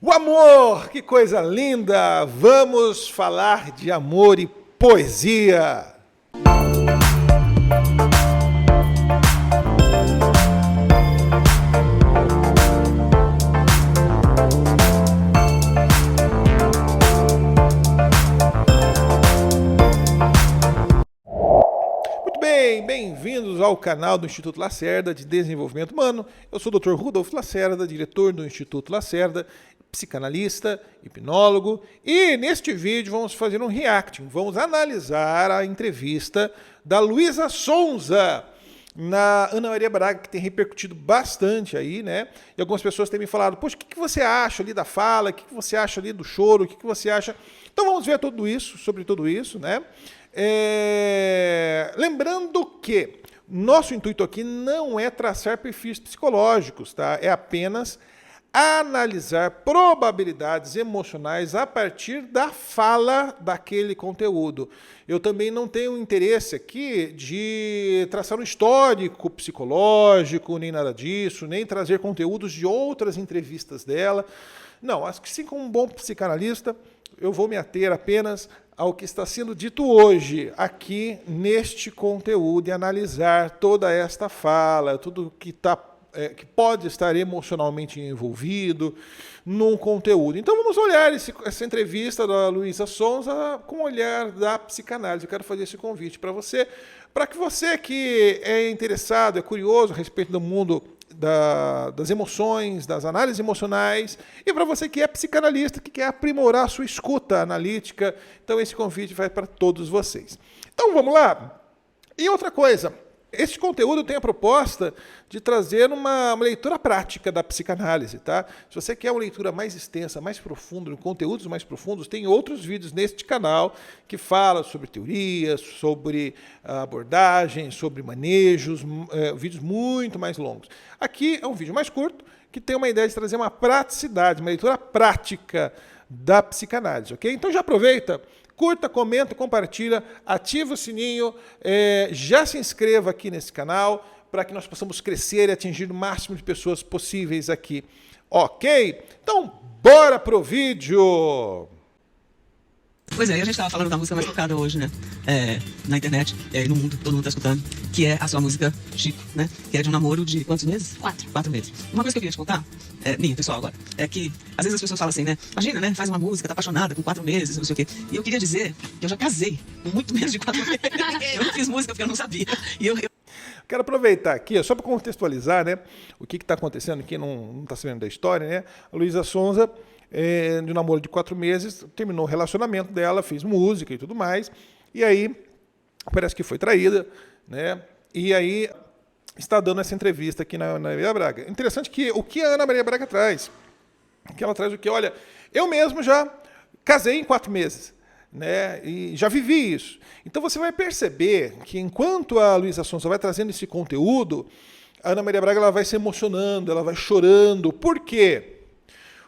O amor, que coisa linda! Vamos falar de amor e poesia. Muito bem, bem-vindos ao canal do Instituto Lacerda de Desenvolvimento Humano. Eu sou o Dr. Rudolf Lacerda, diretor do Instituto Lacerda, psicanalista, hipnólogo, e neste vídeo vamos fazer um reacting, vamos analisar a entrevista da Luísa Sonza na Ana Maria Braga, que tem repercutido bastante aí, né? E algumas pessoas têm me falado, poxa, o que você acha ali da fala, o que você acha ali do choro, o que você acha... Então vamos ver tudo isso, sobre tudo isso, né? Lembrando que nosso intuito aqui não é traçar perfis psicológicos, tá? É apenas analisar probabilidades emocionais a partir da fala daquele conteúdo. Eu também não tenho interesse aqui de traçar um histórico psicológico, nem nada disso, nem trazer conteúdos de outras entrevistas dela. Não, acho que sim, como um bom psicanalista, eu vou me ater apenas ao que está sendo dito hoje, aqui neste conteúdo, e analisar toda esta fala, tudo que que pode estar emocionalmente envolvido num conteúdo. Então vamos olhar essa entrevista da Luísa Sonza com o olhar da psicanálise. Eu quero fazer esse convite para que você que é interessado, é curioso a respeito do mundo das emoções, das análises emocionais, e para você que é psicanalista, que quer aprimorar a sua escuta analítica, então esse convite vai para todos vocês. Então vamos lá. E outra coisa, este conteúdo tem a proposta de trazer uma leitura prática da psicanálise, tá? Se você quer uma leitura mais extensa, mais profunda, conteúdos mais profundos, tem outros vídeos neste canal que falam sobre teorias, sobre abordagens, sobre manejos, vídeos muito mais longos. Aqui é um vídeo mais curto, que tem uma ideia de trazer uma praticidade, uma leitura prática da psicanálise, ok? Então já aproveita, curta, comenta, compartilha, ativa o sininho, já se inscreva aqui nesse canal para que nós possamos crescer e atingir o máximo de pessoas possíveis aqui. Ok? Então, bora pro vídeo! Pois é, e a gente tava falando da música mais tocada hoje, né? Na internet, no mundo, todo mundo tá escutando, que é a sua música Chico, né? Que é de um namoro de quantos meses? 4 meses. Uma coisa que eu queria te contar, minha, pessoal, agora, é que às vezes as pessoas falam assim, né? Imagina, né? Faz uma música, tá apaixonada com 4 meses, não sei o quê. E eu queria dizer que eu já casei com muito menos de 4 meses. Eu não fiz música porque eu não sabia. E eu quero aproveitar aqui, só para contextualizar, né? O que está acontecendo, quem não está sabendo da história, né? A Luísa Sonza, de um namoro de 4 meses, terminou o relacionamento dela, fez música e tudo mais, e aí parece que foi traída, né? E aí está dando essa entrevista aqui na Ana Maria Braga. Interessante que o que a Ana Maria Braga traz, que ela traz o que? Olha, eu mesmo já casei em 4 meses, né? E já vivi isso. Então você vai perceber que enquanto a Luísa Sonza vai trazendo esse conteúdo, a Ana Maria Braga ela vai se emocionando, ela vai chorando. Por quê?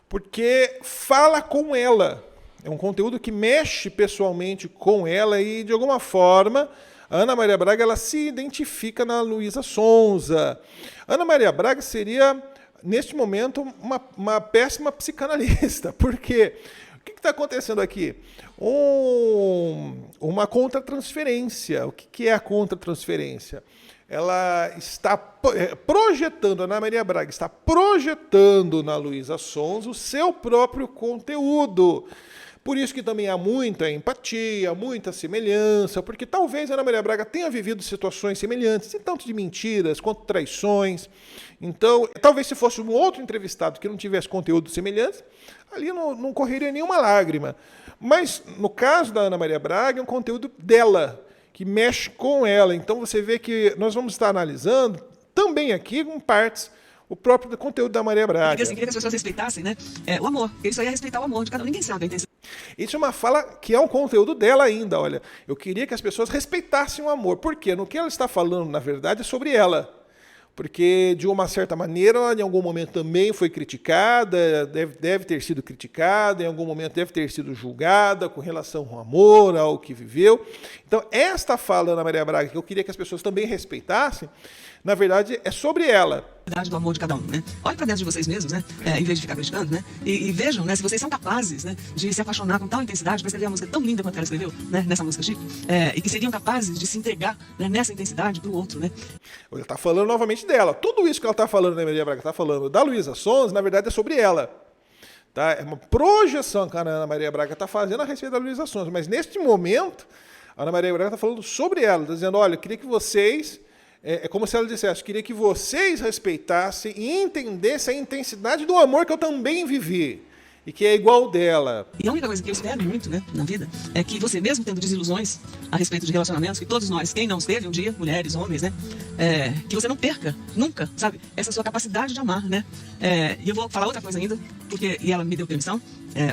Porque fala com ela. É um conteúdo que mexe pessoalmente com ela e, de alguma forma, a Ana Maria Braga ela se identifica na Luísa Sonza. A Ana Maria Braga seria, neste momento, uma péssima psicanalista. Por quê? O que está acontecendo aqui? Uma contratransferência. O que é a contratransferência? Ela está projetando, a Ana Maria Braga está projetando na Luísa Sonza o seu próprio conteúdo. Por isso que também há muita empatia, muita semelhança, porque talvez a Ana Maria Braga tenha vivido situações semelhantes, tanto de mentiras quanto traições. Então, talvez se fosse um outro entrevistado que não tivesse conteúdo semelhante, ali não correria nenhuma lágrima. Mas, no caso da Ana Maria Braga, é um conteúdo dela, que mexe com ela. Então você vê que nós vamos estar analisando também aqui com partes o próprio conteúdo da Maria Braga. queria que as pessoas respeitassem, né? O amor. Ele só ia respeitar o amor de cada um. Ninguém sabe a intenção. Isso é uma fala que é um conteúdo dela ainda, olha. Eu queria que as pessoas respeitassem o amor. Por quê? No que ela está falando, na verdade, é sobre ela. Porque, de uma certa maneira, ela, em algum momento também foi criticada, deve ter sido criticada, em algum momento deve ter sido julgada com relação ao amor, ao que viveu. Então, esta fala da Ana Maria Braga, que eu queria que as pessoas também respeitassem, Na verdade, é sobre ela. Do amor de cada um, né? Olhem para dentro de vocês mesmos, né? Em vez de ficar criticando, né? E vejam, né? Se vocês são capazes, né? De se apaixonar com tal intensidade para escrever a música tão linda quanto ela escreveu, né? Nessa música Chico, e que seriam capazes de se entregar, né? Nessa intensidade pro outro, né? Ela está falando novamente dela. Tudo isso que ela está falando, né, Maria Braga, está falando da Luísa Sonza, na verdade é sobre ela. Tá? É uma projeção que a Ana Maria Braga está fazendo a respeito da Luísa Sonza. Mas neste momento, a Ana Maria Braga está falando sobre ela, está dizendo, olha, eu queria que vocês... É como se ela dissesse, queria que vocês respeitassem e entendessem a intensidade do amor que eu também vivi. E que é igual dela. E a única coisa que eu espero muito, né, na vida, é que você, mesmo tendo desilusões a respeito de relacionamentos, que todos nós, quem não esteve um dia, mulheres, homens, né, que você não perca, nunca, sabe, essa sua capacidade de amar, né. E eu vou falar outra coisa ainda, e ela me deu permissão.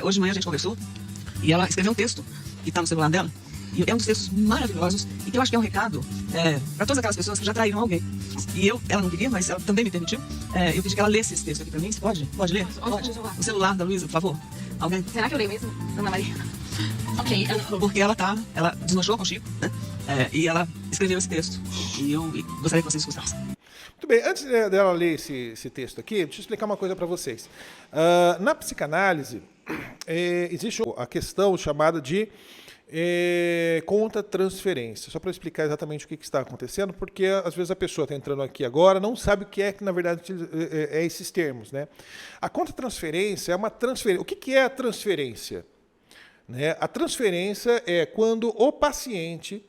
Hoje de manhã a gente conversou, e ela escreveu um texto, que está no celular dela, e é um dos textos maravilhosos e que eu acho que é um recado para todas aquelas pessoas que já traíram alguém. E ela não queria, mas ela também me permitiu. Eu pedi que ela lesse esse texto aqui para mim. Você pode? Pode ler? Pode. O celular da Luísa, por favor. Alguém? Será que eu leio mesmo, Ana Maria? Ok. Porque ela desmanchou com o Chico, né? E ela escreveu esse texto. E eu gostaria que vocês escutassem. Muito bem, antes dela ler esse texto aqui, deixa eu explicar uma coisa para vocês. Na psicanálise, existe a questão chamada de contra-transferência. Só para explicar exatamente o que está acontecendo, porque às vezes a pessoa está entrando aqui agora, não sabe o que é que, na verdade, é esses termos. Né? A contra-transferência é uma transferência. O que é a transferência? Né? A transferência é quando o paciente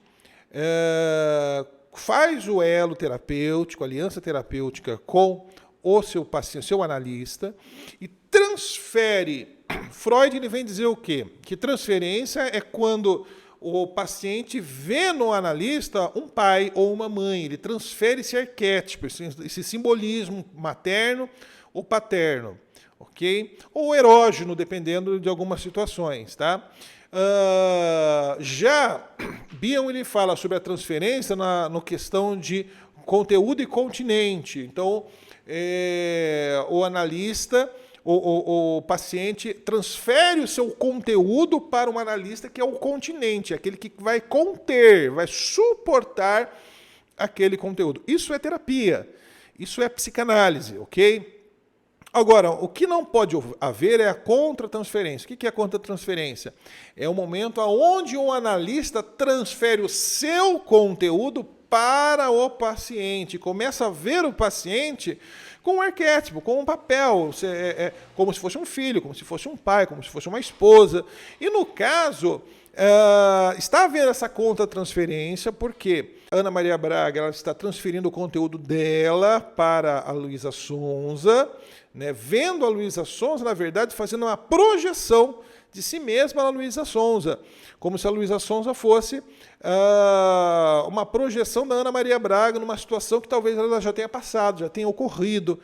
faz o elo terapêutico, a aliança terapêutica com o seu paciente, seu analista, e transfere. Freud ele vem dizer o quê? Que transferência é quando o paciente vê no analista um pai ou uma mãe. Ele transfere esse arquétipo, esse simbolismo materno ou paterno, ok? Ou erógeno, dependendo de algumas situações, tá? Já Bion ele fala sobre a transferência no questão de conteúdo e continente. Então, o analista... O paciente transfere o seu conteúdo para um analista que é o continente, aquele que vai conter, vai suportar aquele conteúdo. Isso é terapia, isso é psicanálise, ok? Agora, o que não pode haver é a contra-transferência. O que é a contra-transferência? É o momento onde o analista transfere o seu conteúdo para o paciente, começa a ver o paciente com um arquétipo, com um papel, como se fosse um filho, como se fosse um pai, como se fosse uma esposa. E no caso, está havendo essa contra-transferência, porque Ana Maria Braga ela está transferindo o conteúdo dela para a Luísa Sonza, né, vendo a Luísa Sonza, na verdade, fazendo uma projeção de si mesma na Luísa Sonza, como se a Luísa Sonza fosse uma projeção da Ana Maria Braga numa situação que talvez ela já tenha passado, já tenha ocorrido.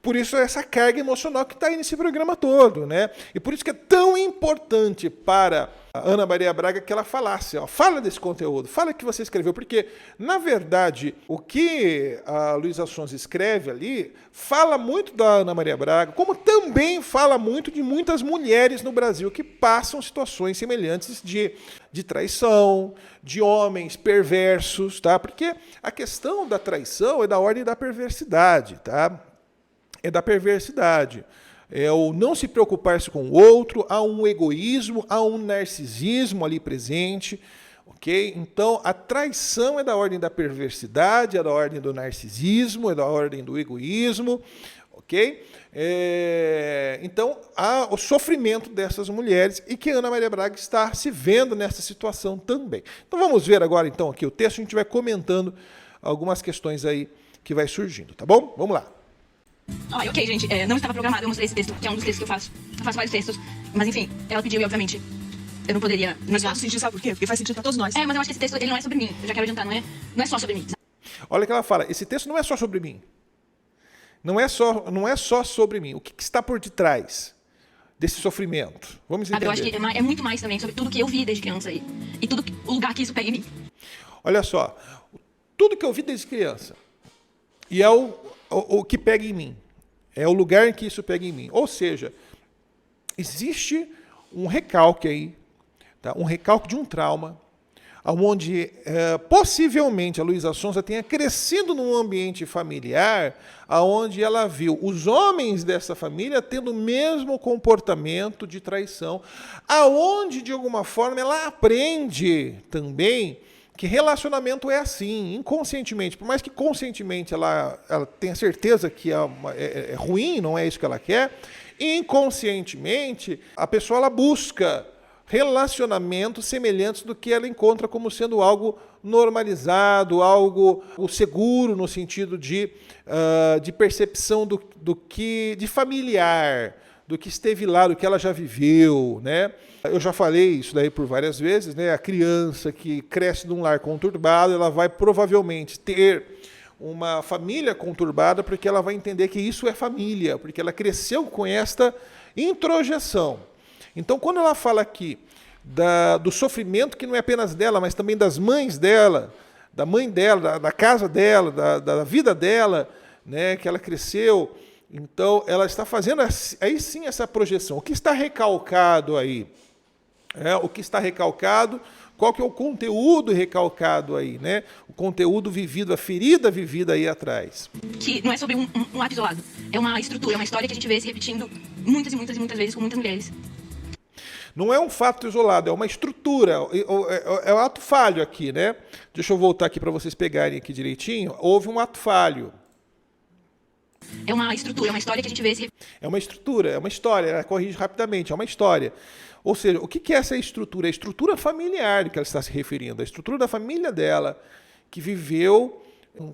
Por isso essa carga emocional que está aí nesse programa todo, né? E por isso que é tão importante para a Ana Maria Braga que ela falasse, fala desse conteúdo, fala que você escreveu, porque, na verdade, o que a Luísa Sonza escreve ali fala muito da Ana Maria Braga, como também fala muito de muitas mulheres no Brasil que passam situações semelhantes de traição, de homens perversos, tá? Porque a questão da traição é da ordem da perversidade, tá? É da perversidade. É o não se preocupar-se com o outro, há um egoísmo, há um narcisismo ali presente, ok? Então, a traição é da ordem da perversidade, é da ordem do narcisismo, é da ordem do egoísmo, ok? Então, há o sofrimento dessas mulheres e que Ana Maria Braga está se vendo nessa situação também. Então, vamos ver agora, então, aqui o texto, a gente vai comentando algumas questões aí que vai surgindo, tá bom? Vamos lá. Ok, gente, não estava programado eu mostrar esse texto, que é um dos textos que eu faço. Eu faço vários textos, mas enfim, ela pediu e obviamente eu não poderia... Mas faz sentido, sabe por quê? Porque faz sentido pra todos nós. Mas eu acho que esse texto ele não é sobre mim, eu já quero adiantar, não é só sobre mim. Olha o que ela fala, esse texto não é só sobre mim. Não é só sobre mim. O que está por detrás desse sofrimento? Vamos entender. Eu acho que é muito mais também sobre tudo que eu vi desde criança e tudo o lugar que isso pega em mim. Olha só, tudo que eu vi desde criança e é o que pega em mim. É o lugar em que isso pega em mim. Ou seja, existe um recalque aí, tá? Um recalque de um trauma, onde possivelmente a Luísa Sonza tenha crescido num ambiente familiar onde ela viu os homens dessa família tendo o mesmo comportamento de traição, aonde de alguma forma ela aprende também que relacionamento é assim, inconscientemente, por mais que conscientemente ela tenha certeza que é ruim, não é isso que ela quer, inconscientemente a pessoa ela busca relacionamentos semelhantes do que ela encontra como sendo algo normalizado, algo seguro no sentido de percepção do que de familiar, do que esteve lá, do que ela já viveu, né? Eu já falei isso daí por várias vezes, né? A criança que cresce num lar conturbado, ela vai provavelmente ter uma família conturbada, porque ela vai entender que isso é família, porque ela cresceu com esta introjeção. Então, quando ela fala aqui do sofrimento que não é apenas dela, mas também das mães dela, da mãe dela, da casa dela, da vida dela, né, que ela cresceu, então ela está fazendo aí sim essa projeção. O que está recalcado aí? O que está recalcado? Qual que é o conteúdo recalcado aí, né? O conteúdo vivido, a ferida vivida aí atrás. Que não é sobre um ato isolado. É uma estrutura, é uma história que a gente vê se repetindo muitas e muitas e muitas vezes com muitas mulheres. Não é um fato isolado, é uma estrutura, é um ato falho aqui, né? Deixa eu voltar aqui para vocês pegarem aqui direitinho. Houve um ato falho. É uma estrutura, é uma história que a gente vê se... É uma estrutura, é uma história, corrige rapidamente, é uma história. Ou seja, o que é essa estrutura? A estrutura familiar que ela está se referindo, a estrutura da família dela, que viveu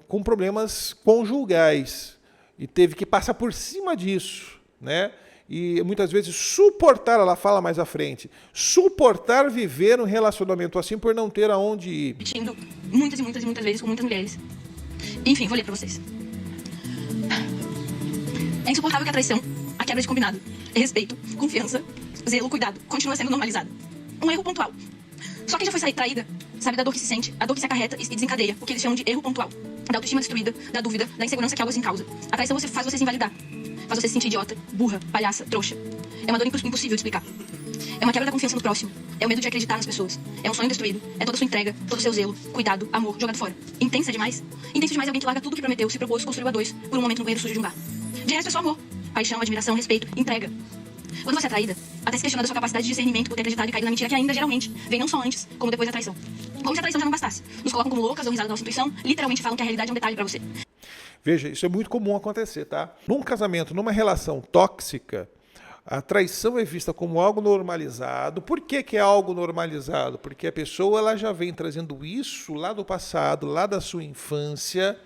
com problemas conjugais e teve que passar por cima disso, né? E muitas vezes suportar, ela fala mais à frente, suportar viver um relacionamento assim por não ter aonde ir. Repetindo muitas e muitas e muitas vezes com muitas mulheres. Enfim, vou ler pra vocês. É insuportável que a traição, a quebra de combinado, respeito, confiança, zelo, cuidado, continua sendo normalizada. Um erro pontual. Só quem já foi traída sabe da dor que se sente, a dor que se acarreta e desencadeia, o que eles chamam de erro pontual. Da autoestima destruída, da dúvida, da insegurança que algo assim causa. A traição faz você se invalidar. Faz você se sentir idiota, burra, palhaça, trouxa. É uma dor impossível de explicar. É uma quebra da confiança no próximo. É o medo de acreditar nas pessoas. É um sonho destruído. É toda a sua entrega, todo o seu zelo, cuidado, amor, jogado fora. Intensa demais? Intenso demais é alguém que larga tudo que prometeu, se propôs, construiu a dois, por um momento no banheiro sujo de um bar. De resto é só amor, paixão, admiração, respeito, entrega. Quando você é traída, até se questiona da sua capacidade de discernimento por ter acreditado e caído na mentira que ainda, geralmente, vem não só antes, como depois da traição. Como se a traição já não bastasse. Nos colocam como loucas, dão risada da nossa intuição, literalmente falam que a realidade é um detalhe pra você. Veja, isso é muito comum acontecer, tá? Num casamento, numa relação tóxica, a traição é vista como algo normalizado. Por que é algo normalizado? Porque a pessoa ela já vem trazendo isso lá do passado, lá da sua infância,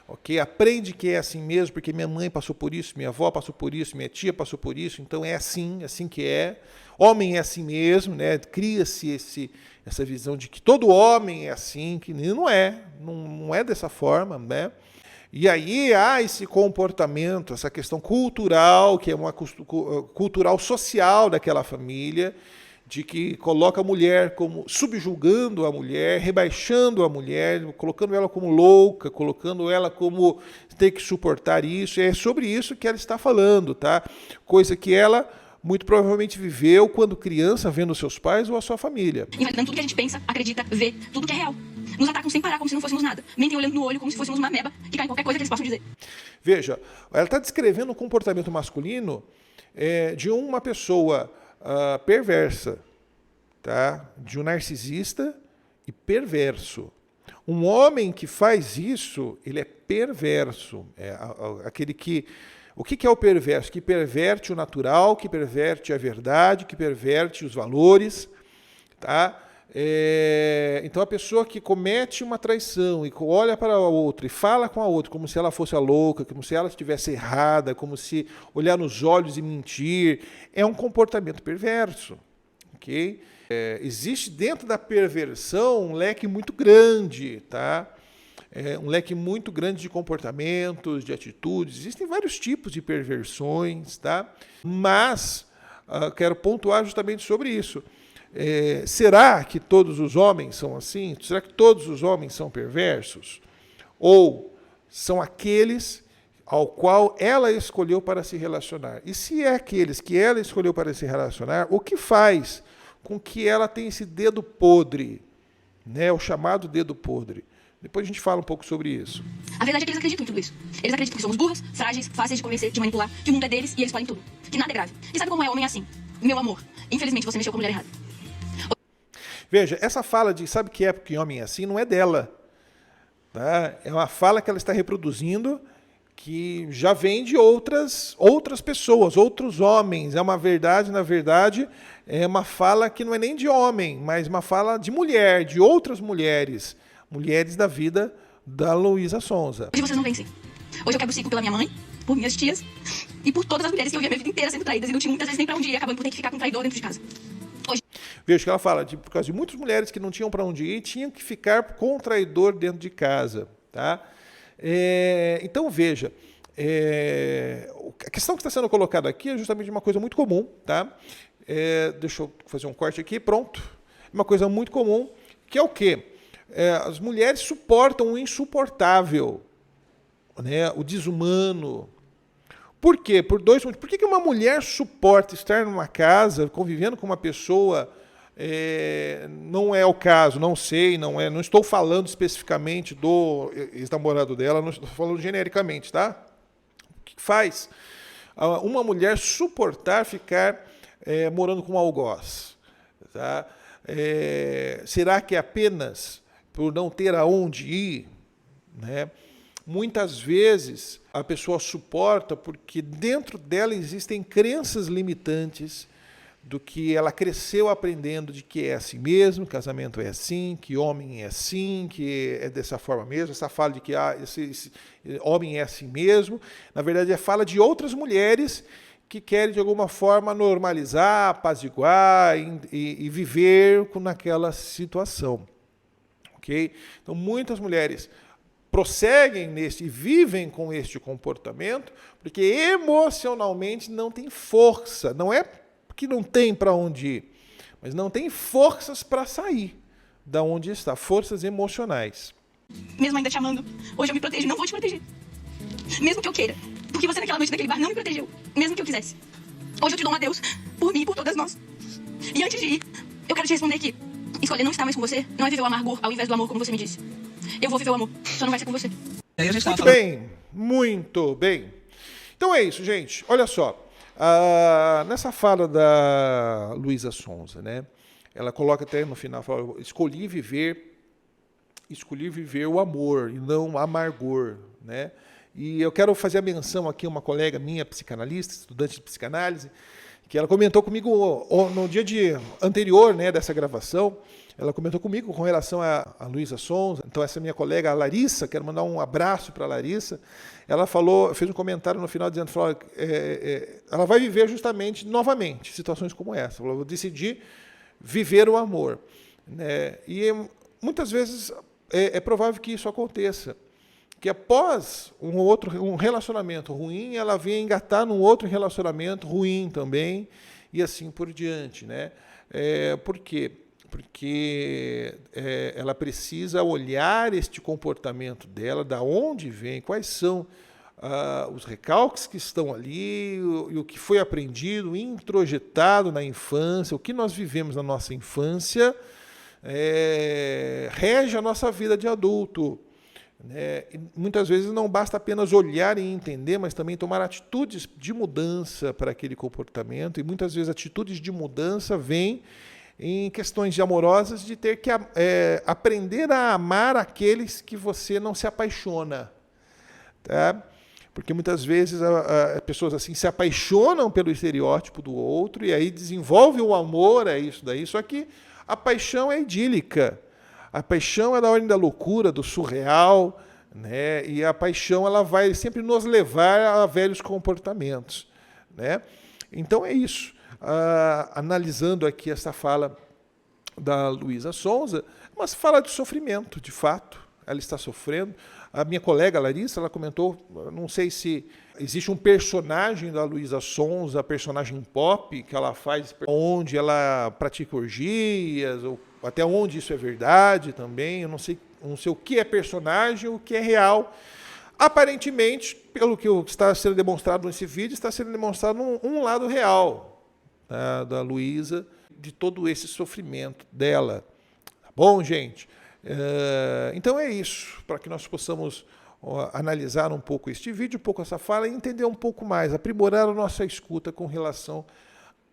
ok? Aprende que é assim mesmo, porque minha mãe passou por isso, minha avó passou por isso, minha tia passou por isso, então é assim que é. Homem é assim mesmo, né? Cria-se essa visão de que todo homem é assim, que não é dessa forma, né? E aí há esse comportamento, essa questão cultural, que é uma cultural social daquela família, de que coloca a mulher como subjugando a mulher, rebaixando a mulher, colocando ela como louca, colocando ela como ter que suportar isso. É sobre isso que ela está falando, tá? Coisa que ela muito provavelmente viveu quando criança, vendo seus pais ou a sua família. Invalidando tudo que a gente pensa, acredita, vê, tudo que é real. Nos atacam sem parar, como se não fôssemos nada. Mentem olhando no olho, como se fôssemos uma ameba que cai em qualquer coisa que eles possam dizer. Veja, ela está descrevendo o comportamento masculino de uma pessoa perversa, tá? De um narcisista e perverso. Um homem que faz isso, ele é perverso. É aquele que... O que é o perverso? Que perverte o natural, que perverte a verdade, que perverte os valores, tá? Então a pessoa que comete uma traição e olha para a outra e fala com a outra como se ela fosse a louca, como se ela estivesse errada, como se olhar nos olhos e mentir, é um comportamento perverso, ok? Existe dentro da perversão um leque muito grande, tá? Um leque muito grande de comportamentos, de atitudes. Existem vários tipos de perversões, tá? Mas quero pontuar justamente sobre isso. Será que todos os homens são assim? Será que todos os homens são perversos? Ou são aqueles ao qual ela escolheu para se relacionar? E se é aqueles que ela escolheu para se relacionar, o que faz com que ela tenha esse dedo podre né? O chamado dedo podre. Depois a gente fala um pouco sobre isso. A verdade é que eles acreditam em tudo isso. Eles acreditam que somos burras, frágeis, fáceis de convencer, de manipular, que o mundo é deles e eles podem tudo. Que nada é grave. E sabe como é homem assim? Meu amor, infelizmente você mexeu com a mulher errada. Veja, essa fala de sabe que é porque homem é assim não é dela. Tá? É uma fala que ela está reproduzindo que já vem de outras pessoas, outros homens. É uma verdade, na verdade, é uma fala que não é nem de homem, mas uma fala de mulher, de outras mulheres. Mulheres da vida da Luísa Sonza. Hoje vocês não vencem. Hoje eu quebro o ciclo pela minha mãe, por minhas tias e por todas as mulheres que eu vi a minha vida inteira sendo traídas e não tinha muitas vezes nem pra onde ir, acabando por ter que ficar com um traidor dentro de casa. Hoje... Veja que ela fala, por causa de muitas mulheres que não tinham para onde ir, tinham que ficar com o traidor dentro de casa. Tá? Então, veja, a questão que está sendo colocada aqui é justamente uma coisa muito comum. Tá? Deixa eu fazer um corte aqui, pronto. Uma coisa muito comum, que é o quê? As mulheres suportam o insuportável, né? O desumano. Por quê? Por dois motivos. Por que uma mulher suporta estar numa casa, convivendo com uma pessoa, não é o caso, não sei, não estou falando especificamente do ex-namorado dela, não estou falando genericamente, tá? O que faz uma mulher suportar ficar morando com um algoz? Tá? Será que é apenas por não ter aonde ir, né? Muitas vezes a pessoa suporta porque dentro dela existem crenças limitantes do que ela cresceu aprendendo de que é assim mesmo, casamento é assim, que homem é assim, que é dessa forma mesmo, essa fala de que esse homem é assim mesmo, na verdade é fala de outras mulheres que querem de alguma forma normalizar, apaziguar e viver naquela situação. Okay? Então muitas mulheres prosseguem e vivem com este comportamento porque emocionalmente não tem força. Não é que não tem para onde ir, mas não tem forças para sair da onde está, forças emocionais. Mesmo ainda te amando, hoje eu me protejo, não vou te proteger. Mesmo que eu queira, porque você naquela noite daquele bar não me protegeu, mesmo que eu quisesse. Hoje eu te dou um adeus, por mim e por todas nós. E antes de ir, eu quero te responder que escolher não estar mais com você não é viver o amargor ao invés do amor, como você me disse. Eu vou viver o amor, só não vai ser com você. Aí a gente Muito bem, muito bem. Então é isso, gente. Olha só. Nessa fala da Luísa Sonza, né, ela coloca até no final, fala, escolhi viver o amor e não o amargor, né? E eu quero fazer a menção aqui a uma colega minha, psicanalista, estudante de psicanálise, que ela comentou comigo no dia anterior, né, dessa gravação. Ela comentou comigo com relação a Luísa Sonza. Então, essa minha colega, a Larissa, quero mandar um abraço para a Larissa. Ela fez um comentário no final dizendo que ela vai viver justamente, novamente, situações como essa. Ela falou, decidi viver o amor. Né? E muitas vezes é provável que isso aconteça. Que após um relacionamento ruim, ela venha engatar num outro relacionamento ruim também, e assim por diante. Né? Por quê? Porque ela precisa olhar este comportamento dela, da onde vem, quais são os recalques que estão ali, e o que foi aprendido, introjetado na infância, o que nós vivemos na nossa infância, rege a nossa vida de adulto. Né? E muitas vezes não basta apenas olhar e entender, mas também tomar atitudes de mudança para aquele comportamento, e muitas vezes atitudes de mudança vêm em questões de amorosas, de ter que aprender a amar aqueles que você não se apaixona. Tá? Porque muitas vezes as pessoas assim se apaixonam pelo estereótipo do outro e aí desenvolvem o amor a isso daí, só que a paixão é idílica. A paixão é da ordem da loucura, do surreal, né? E a paixão ela vai sempre nos levar a velhos comportamentos. Né? Então é isso. Analisando aqui essa fala da Luísa Sonza, mas fala de sofrimento, de fato. Ela está sofrendo. A minha colega Larissa, ela comentou, não sei se existe um personagem da Luísa Sonza, personagem pop, que ela faz, onde ela pratica orgias, ou até onde isso é verdade também. Eu não sei o que é personagem, o que é real. Aparentemente, pelo que está sendo demonstrado nesse vídeo, está sendo demonstrado um lado real, tá, da Luísa, de todo esse sofrimento dela. Tá bom, gente? Então é isso, para que nós possamos analisar um pouco este vídeo, um pouco essa fala e entender um pouco mais, aprimorar a nossa escuta com relação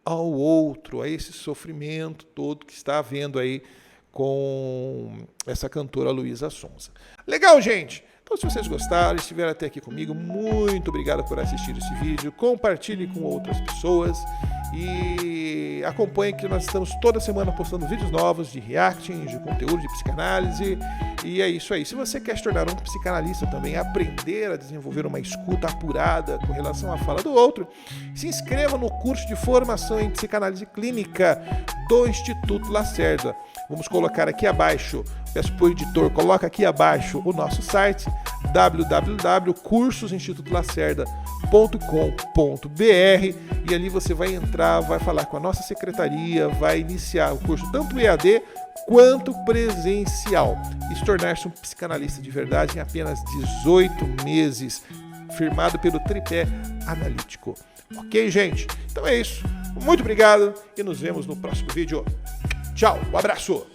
ao outro, a esse sofrimento todo que está havendo aí com essa cantora Luísa Sonza. Legal, gente? Então, se vocês gostaram, estiveram até aqui comigo, muito obrigado por assistir esse vídeo. Compartilhe com outras pessoas e acompanhe que nós estamos toda semana postando vídeos novos de reacting, de conteúdo de psicanálise. E é isso aí. Se você quer se tornar um psicanalista também, aprender a desenvolver uma escuta apurada com relação à fala do outro, se inscreva no curso de formação em psicanálise clínica do Instituto Lacerda. Vamos colocar aqui abaixo, peço para o editor, coloca aqui abaixo o nosso site, www.cursosinstitutolacerda.com.br, e ali você vai entrar, vai falar com a nossa secretaria, vai iniciar o curso tanto EAD quanto presencial e se tornar-se um psicanalista de verdade em apenas 18 meses, firmado pelo tripé analítico. Ok, gente? Então é isso. Muito obrigado e nos vemos no próximo vídeo. Tchau, um abraço!